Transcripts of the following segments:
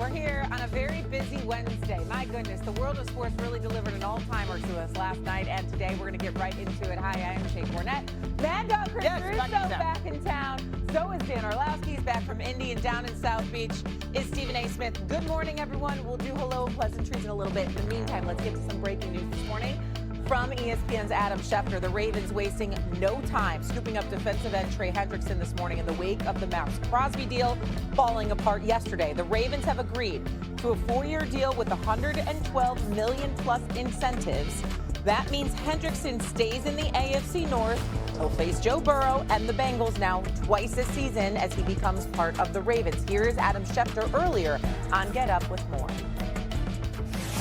We're here on a very busy Wednesday. My goodness, the world of sports really delivered an all-timer to us last night, and today we're going to get right into it. Hi, I am Shane Cornett. Mad Dog Chris Russo back in town. So is Dan Orlowski. He's back from Indy, and down in South Beach is Stephen A. Smith. Good morning, everyone. We'll do hello and pleasantries in a little bit. In the meantime, let's get to some breaking news this morning. From ESPN's Adam Schefter, the Ravens wasting no time scooping up defensive end Trey Hendrickson this morning in the wake of the Maxx Crosby deal falling apart yesterday. The Ravens have agreed to a 4-year deal with $112 million plus incentives. That means Hendrickson stays in the AFC North. He'll face Joe Burrow and the Bengals now twice this season as he becomes part of the Ravens. Here is Adam Schefter earlier on Get Up with more.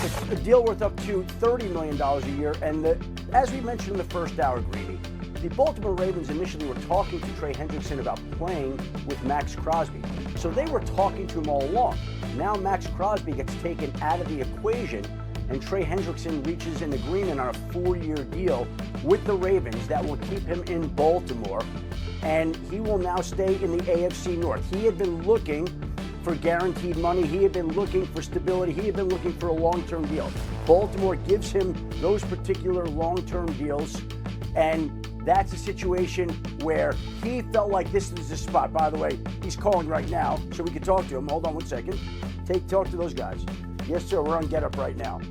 It's a deal worth up to $30 million a year, and as we mentioned in the first hour, Greeny, the Baltimore Ravens initially were talking to Trey Hendrickson about playing with Maxx Crosby. So they were talking to him all along. Now Maxx Crosby gets taken out of the equation, and Trey Hendrickson reaches an agreement on a 4-year deal with the Ravens that will keep him in Baltimore, and he will now stay in the AFC North. He had been looking for guaranteed money. He had been looking for stability. He had been looking for a long-term deal. Baltimore gives him those particular long-term deals, and that's a situation where he felt like this is the spot. By the way, he's calling right now, so we can talk to him. Hold on one second. Talk to those guys. Yes, sir, we're on Get Up right now.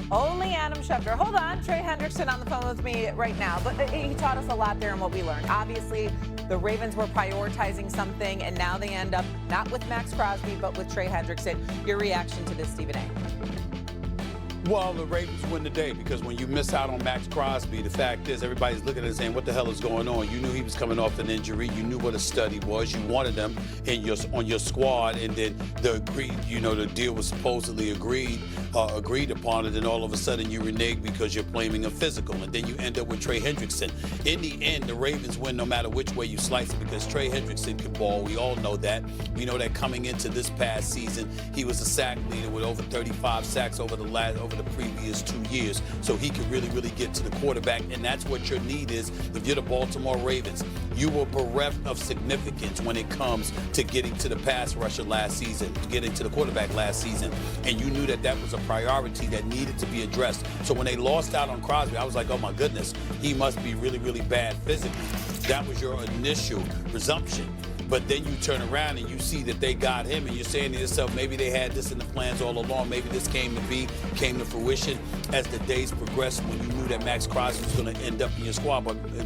Only Adam Schefter. Hold on, Trey Hendrickson on the phone with me right now. But he taught us a lot there and what we learned. Obviously, the Ravens were prioritizing something, and now they end up not with Maxx Crosby, but with Trey Hendrickson. Your reaction to this, Stephen A.? Well, the Ravens win the day because when you miss out on Maxx Crosby, the fact is everybody's looking at it saying, what the hell is going on? You knew he was coming off an injury. You knew what a stud he was. You wanted him on your squad, and then the deal was supposedly agreed upon, and then all of a sudden you renege because you're claiming a physical, and then you end up with Trey Hendrickson. In the end, the Ravens win no matter which way you slice it because Trey Hendrickson can ball. We all know that. We know that coming into this past season, he was a sack leader with over 35 sacks over the previous 2 years, so he can really get to the quarterback, and that's what your need is. If you're the Baltimore Ravens, you were bereft of significance when it comes to getting to the pass rusher last season, getting to the quarterback last season, and you knew that was a priority that needed to be addressed. So when they lost out on Crosby, I was like, oh my goodness, he must be really bad physically. That was your initial presumption. But then you turn around and you see that they got him, and you're saying to yourself, maybe they had this in the plans all along. Maybe this came to fruition as the days progressed when you knew that Maxx Crosby was going to end up in your squad.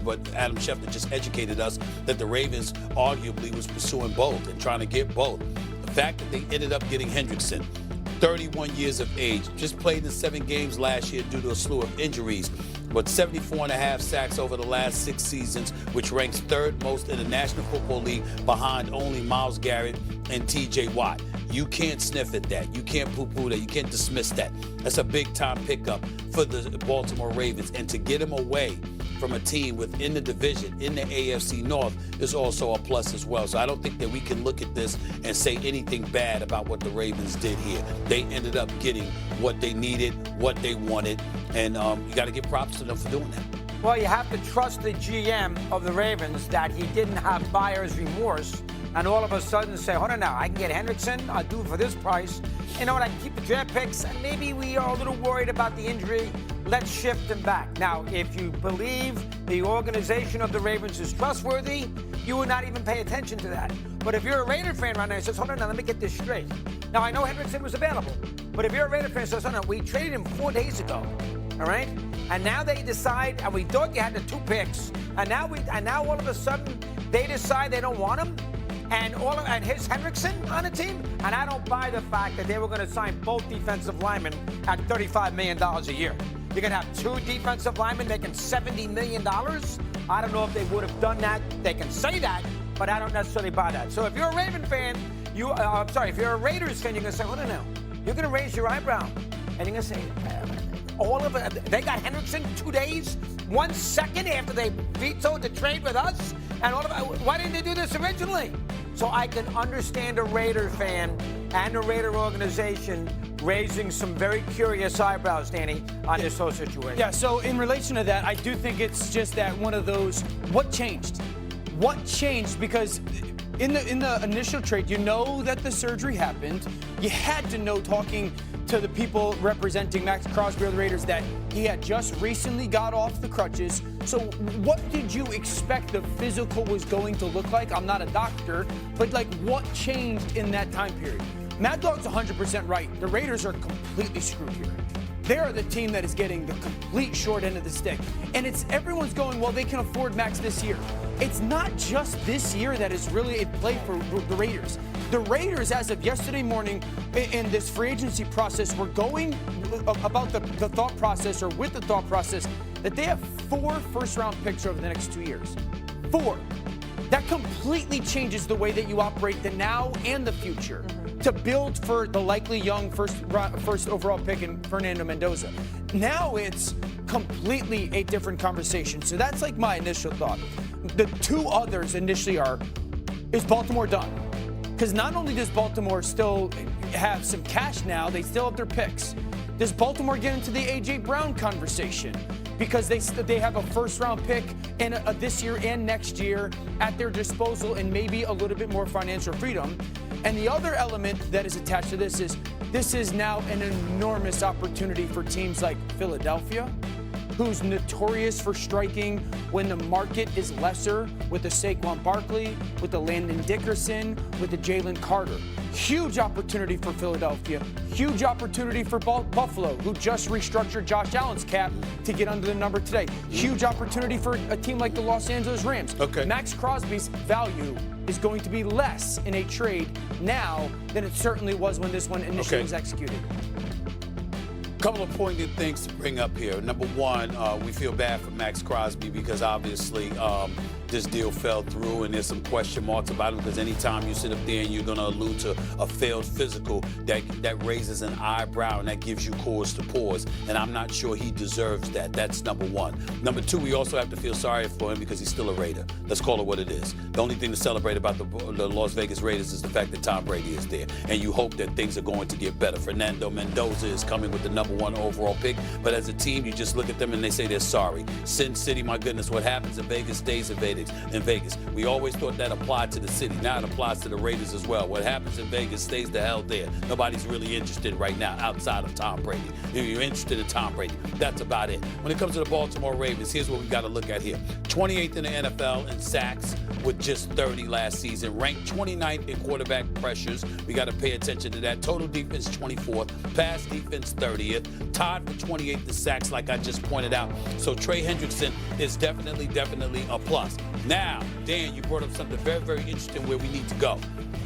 But Adam Schefter just educated us that the Ravens arguably was pursuing both and trying to get both. The fact that they ended up getting Hendrickson, 31 years of age, just played in 7 games last year due to a slew of injuries, but 74.5 sacks over the last 6 seasons, which ranks 3rd most in the National Football League behind only Myles Garrett and T.J. Watt. You can't sniff at that. You can't poo-poo that. You can't dismiss that. That's a big-time pickup for the Baltimore Ravens. And to get him away from a team within the division, in the AFC North, is also a plus as well. So I don't think that we can look at this and say anything bad about what the Ravens did here. They ended up getting what they needed, what they wanted, and you got to give props to them for doing that. Well, you have to trust the GM of the Ravens that he didn't have buyer's remorse and all of a sudden say, hold on now, I can get Hendrickson, I'll do it for this price. You know what, I can keep the draft picks, and maybe we are a little worried about the injury. Let's shift them back. Now, if you believe the organization of the Ravens is trustworthy, you would not even pay attention to that. But if you're a Raider fan right now and says, hold on now, let me get this straight. Now, I know Hendrickson was available, but if you're a Raider fan and says, hold on, we traded him 4 days ago, all right? And now they decide, and we thought you had the 2 picks, and now all of a sudden they decide they don't want him, and here's Hendrickson on the team, and I don't buy the fact that they were going to sign both defensive linemen at $35 million a year. You're going to have 2 defensive linemen making $70 million. I don't know if they would have done that. They can say that, but I don't necessarily buy that. So if you're a Raven fan, if you're a Raiders fan, you're going to say, hold on now. You're going to raise your eyebrow, and you're going to say, they got Hendrickson 2 days, 1 second after they vetoed the trade with us, and why didn't they do this originally? So I can understand a Raider fan and a Raider organization raising some very curious eyebrows, Danny, on this whole situation. Yeah, so in relation to that, I do think it's just that one of those, what changed? What changed? Because in the initial trade, you know that the surgery happened. You had to know, talking to the people representing Maxx Crosby or the Raiders, that he had just recently got off the crutches. So what did you expect the physical was going to look like? I'm not a doctor, but like, what changed in that time period? Mad Dog's 100% right. The Raiders are completely screwed here. They are the team that is getting the complete short end of the stick. And everyone's going, well, they can afford Max this year. It's not just this year that is really a play for the Raiders. The Raiders, as of yesterday morning, in this free agency process, were going about the thought process, or with the thought process, that they have 4 first-round picks over the next 2 years. 4. That completely changes the way that you operate the now and the future. To build for the likely young first overall pick in Fernando Mendoza. Now it's completely a different conversation. So that's like my initial thought. The 2 others initially are, is Baltimore done? Because not only does Baltimore still have some cash now, they still have their picks. Does Baltimore get into the A.J. Brown conversation? Because they have a first-round pick and this year and next year at their disposal, and maybe a little bit more financial freedom. And the other element that is attached to this is now an enormous opportunity for teams like Philadelphia, who's notorious for striking when the market is lesser, with the Saquon Barkley, with the Landon Dickerson, with the Jalen Carter. Huge opportunity for Philadelphia. Huge opportunity for Buffalo, who just restructured Josh Allen's cap to get under the number today. Huge opportunity for a team like the Los Angeles Rams. Okay. Maxx Crosby's value is going to be less in a trade now than it certainly was when this one initially was executed. Couple of poignant things to bring up here. Number one, we feel bad for Maxx Crosby because obviously this deal fell through, and there's some question marks about it, because anytime you sit up there and you're going to allude to a failed physical, that raises an eyebrow and that gives you cause to pause, and I'm not sure he deserves that. That's number one. Number two, we also have to feel sorry for him because he's still a Raider. Let's call it what it is. The only thing to celebrate about the Las Vegas Raiders is the fact that Tom Brady is there, and you hope that things are going to get better. Fernando Mendoza is coming with the number 1 overall pick, but as a team, you just look at them and they say they're sorry. Sin City, my goodness, what happens in Vegas stays in Vegas. We always thought that applied to the city. Now it applies to the Raiders as well. What happens in Vegas stays the hell there. Nobody's really interested right now outside of Tom Brady. If you're interested in Tom Brady, that's about it. When it comes to the Baltimore Ravens, here's what we got to look at here. 28th in the NFL in sacks with just 30 last season. Ranked 29th in quarterback pressures. We got to pay attention to that. Total defense 24th. Pass defense 30th. Tied for 28th in sacks, like I just pointed out. So Trey Hendrickson is definitely a plus. Now, Dan, you brought up something very, very interesting where we need to go.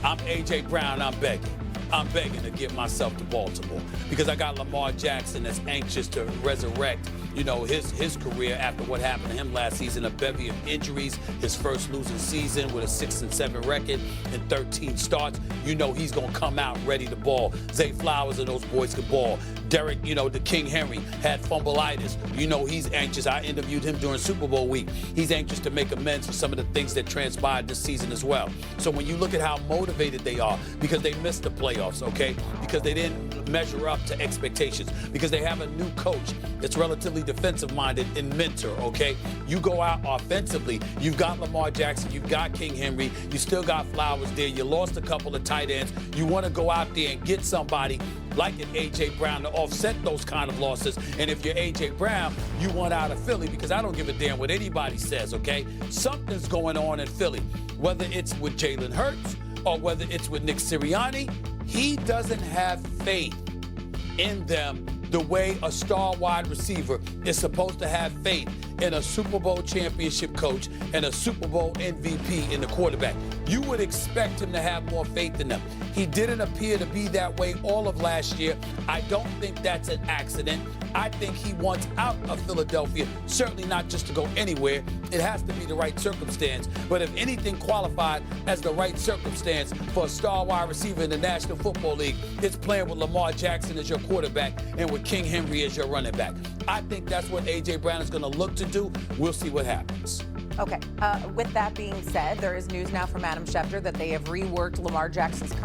I'm A.J. Brown. I'm begging to get myself to Baltimore because I got Lamar Jackson that's anxious to resurrect, his career after what happened to him last season, a bevy of injuries, his first losing season with a 6-7 record and 13 starts. He's going to come out ready to ball. Zay Flowers and those boys can ball. Derek, the King Henry had fumbleitis. He's anxious. I interviewed him during Super Bowl week. He's anxious to make amends for some of the things that transpired this season as well. So when you look at how motivated they are, because they missed the playoffs, okay? Because they didn't measure up to expectations, because they have a new coach that's relatively defensive-minded and mentor, okay? You go out offensively, you've got Lamar Jackson, you've got King Henry, you still got Flowers there, you lost a couple of tight ends, you want to go out there and get somebody like an A.J. Brown to offset those kind of losses. And if you're A.J. Brown, you want out of Philly, because I don't give a damn what anybody says, okay? Something's going on in Philly, whether it's with Jalen Hurts or whether it's with Nick Sirianni. He doesn't have faith in them the way a star wide receiver is supposed to have faith in a Super Bowl championship coach and a Super Bowl MVP in the quarterback. You would expect him to have more faith in them. He didn't appear to be that way all of last year. I don't think that's an accident. I think he wants out of Philadelphia, certainly not just to go anywhere. It has to be the right circumstance. But if anything qualified as the right circumstance for a star wide receiver in the National Football League, it's playing with Lamar Jackson as your quarterback and with King Henry as your running back. I think that's what A.J. Brown is going to look to do. We'll see what happens. Okay. With that being said, there is news now from Adam Schefter that they have reworked Lamar Jackson's contract.